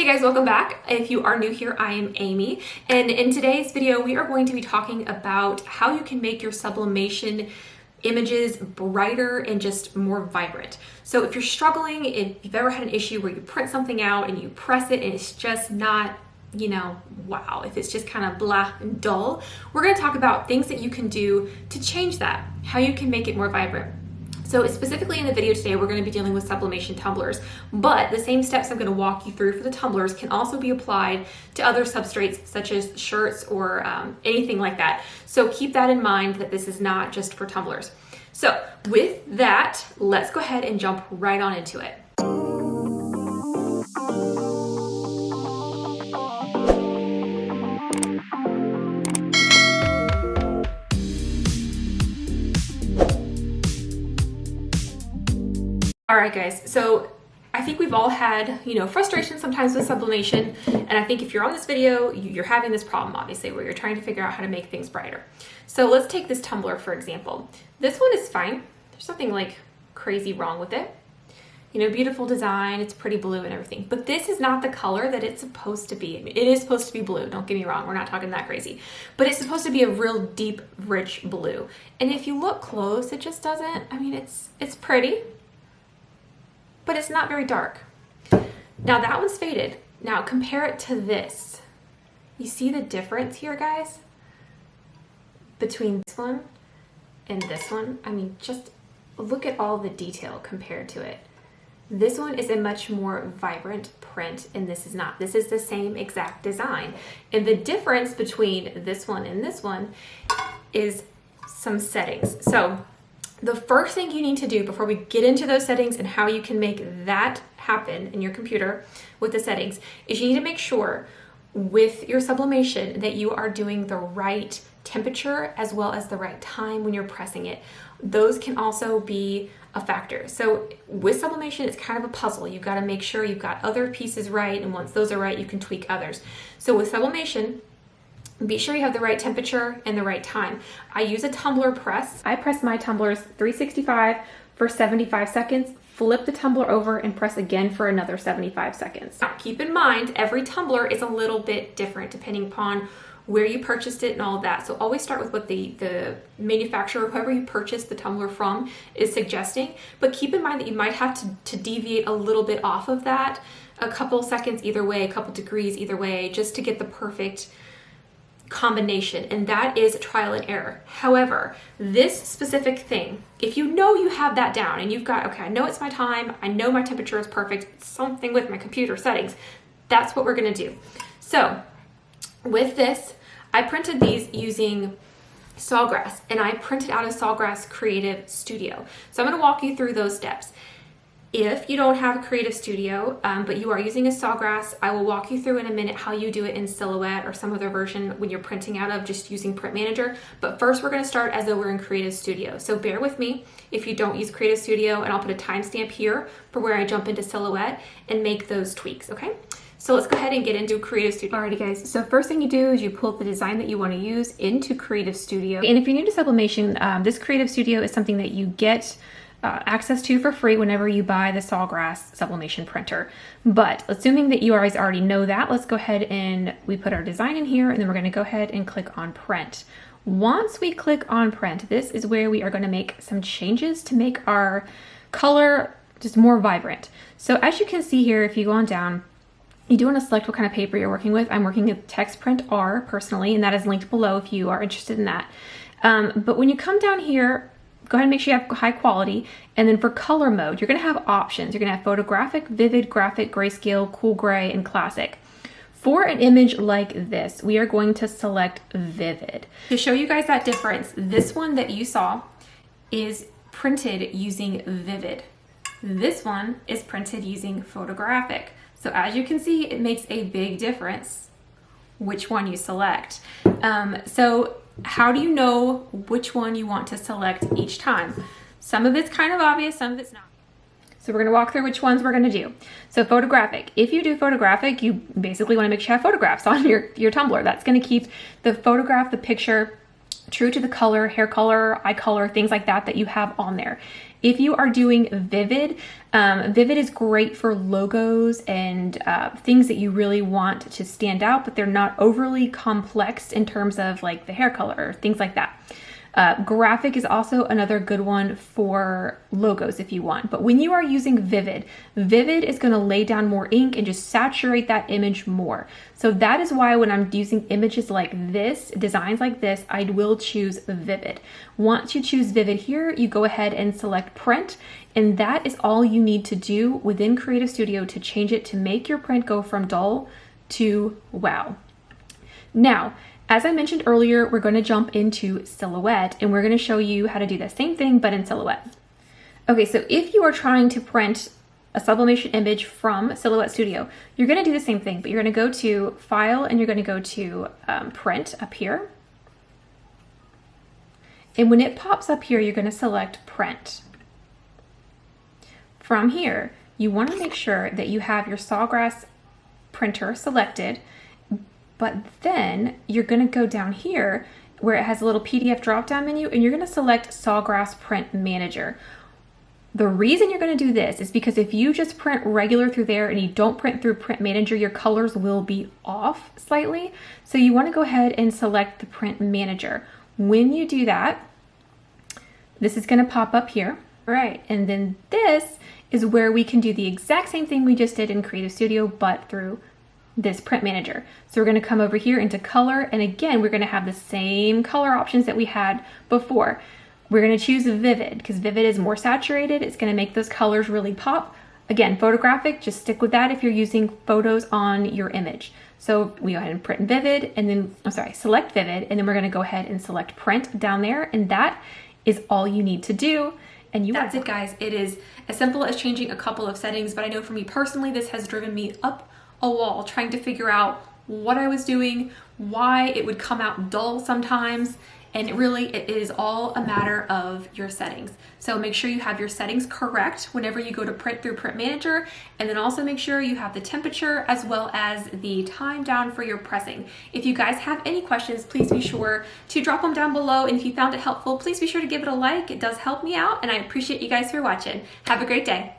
Hey guys, welcome back. If you are new here, I am Amy, and in today's video we are going to be talking about how you can make your sublimation images brighter and just more vibrant. So if you're struggling, if you've ever had an issue where you print something out and you press it and it's just not, wow, if it's just kind of blah and dull, we're going to talk about things that you can do to change that, how you can make it more vibrant. So specifically in the video today, we're going to be dealing with sublimation tumblers, but the same steps I'm going to walk you through for the tumblers can also be applied to other substrates such as shirts or anything like that. So keep that in mind that this is not just for tumblers. So with that, let's go ahead and jump right on into it. All right, guys, so I think we've all had, frustration sometimes with sublimation, and I think if you're on this video, you're having this problem, obviously, where you're trying to figure out how to make things brighter. So let's take this tumbler, for example. This one is fine. There's nothing like crazy wrong with it. Beautiful design, it's pretty blue and everything, but this is not the color that it's supposed to be. I mean, it is supposed to be blue, don't get me wrong, we're not talking that crazy, but it's supposed to be a real deep, rich blue. And if you look close, it just doesn't, it's pretty, but it's not very dark. Now that one's faded. Now compare it to this. You see the difference here, guys? Between this one and this one? Just look at all the detail compared to it. This one is a much more vibrant print and this is not. This is the same exact design. And the difference between this one and this one is some settings. So the first thing you need to do before we get into those settings and how you can make that happen in your computer with the settings is you need to make sure with your sublimation that you are doing the right temperature as well as the right time when you're pressing it. Those can also be a factor. So with sublimation, it's kind of a puzzle. You've got to make sure you've got other pieces right, and once those are right, you can tweak others. So with sublimation, be sure you have the right temperature and the right time. I use a tumbler press. I press my tumblers 365 for 75 seconds, flip the tumbler over and press again for another 75 seconds. Now, keep in mind, every tumbler is a little bit different depending upon where you purchased it and all of that. So always start with what the manufacturer, whoever you purchased the tumbler from, is suggesting. But keep in mind that you might have to deviate a little bit off of that, a couple seconds either way, a couple degrees either way, just to get the perfect combination, and that is trial and error. However, this specific thing, if you know you have that down and you've got, okay, I know it's my time, I know my temperature is perfect, it's something with my computer settings, that's what we're gonna do. So with this, I printed these using Sawgrass, and I printed out of Sawgrass Creative Studio. So I'm gonna walk you through those steps. If you don't have a Creative Studio, but you are using a Sawgrass, I will walk you through in a minute how you do it in Silhouette or some other version when you're printing out of just using Print Manager. But first we're gonna start as though we're in Creative Studio. So bear with me if you don't use Creative Studio, and I'll put a timestamp here for where I jump into Silhouette and make those tweaks, okay? So let's go ahead and get into Creative Studio. Alrighty guys, so first thing you do is you pull up the design that you wanna use into Creative Studio. And if you're new to sublimation, this Creative Studio is something that you get access to for free whenever you buy the Sawgrass sublimation printer. But assuming that you guys already know that, let's go ahead and we put our design in here, and then we're going to go ahead and click on print. Once we click on print, this is where we are going to make some changes to make our color just more vibrant. So as you can see here, if you go on down, you do want to select what kind of paper you're working with. I'm working with Text Print R personally, and that is linked below if you are interested in that. But when you come down here, go ahead and make sure you have high quality. And then for color mode, you're gonna have options. You're gonna have photographic, vivid, graphic, grayscale, cool gray, and classic. For an image like this, we are going to select vivid. To show you guys that difference, this one that you saw is printed using vivid. This one is printed using photographic. So as you can see, it makes a big difference which one you select. So how do you know which one you want to select each time? Some of it's kind of obvious, some of it's not. So we're gonna walk through which ones we're gonna do. So photographic, if you do photographic, you basically wanna make sure you have photographs on your tumbler. That's gonna keep the photograph, the picture, true to the color, hair color, eye color, things like that that you have on there. If you are doing Vivid, Vivid is great for logos and things that you really want to stand out, but they're not overly complex in terms of like the hair color or things like that. Graphic is also another good one for logos if you want. But when you are using Vivid, Vivid is going to lay down more ink and just saturate that image more. So that is why when I'm using images like this, designs like this, I will choose Vivid. Once you choose Vivid here, you go ahead and select Print. And that is all you need to do within Creative Studio to change it to make your print go from dull to wow. Now, as I mentioned earlier, we're going to jump into Silhouette and we're going to show you how to do the same thing but in Silhouette. Okay, so if you are trying to print a sublimation image from Silhouette Studio, you're going to do the same thing, but you're going to go to File and you're going to go to Print up here. And when it pops up here, you're going to select Print. From here, you want to make sure that you have your Sawgrass printer selected. But then you're going to go down here where it has a little PDF drop-down menu and you're going to select Sawgrass Print Manager. The reason you're going to do this is because if you just print regular through there and you don't print through Print Manager, your colors will be off slightly. So you want to go ahead and select the Print Manager. When you do that, this is going to pop up here. All right, and then this is where we can do the exact same thing we just did in Creative Studio, but through this Print Manager. So we're going to come over here into color, and again we're going to have the same color options that we had before. We're going to choose Vivid because Vivid is more saturated. It's going to make those colors really pop. Again, Photographic, just stick with that if you're using photos on your image. So we go ahead and print Vivid and then, select Vivid, and then we're going to go ahead and select Print down there, and that is all you need to do. And that's it, guys. It is as simple as changing a couple of settings, but I know for me personally, this has driven me up a wall trying to figure out what I was doing, why it would come out dull sometimes, and it is all a matter of your settings. So make sure you have your settings correct whenever you go to print through Print Manager, and then also make sure you have the temperature as well as the time down for your pressing. If you guys have any questions, please be sure to drop them down below, and if you found it helpful, please be sure to give it a like. It does help me out, and I appreciate you guys for watching. Have a great day.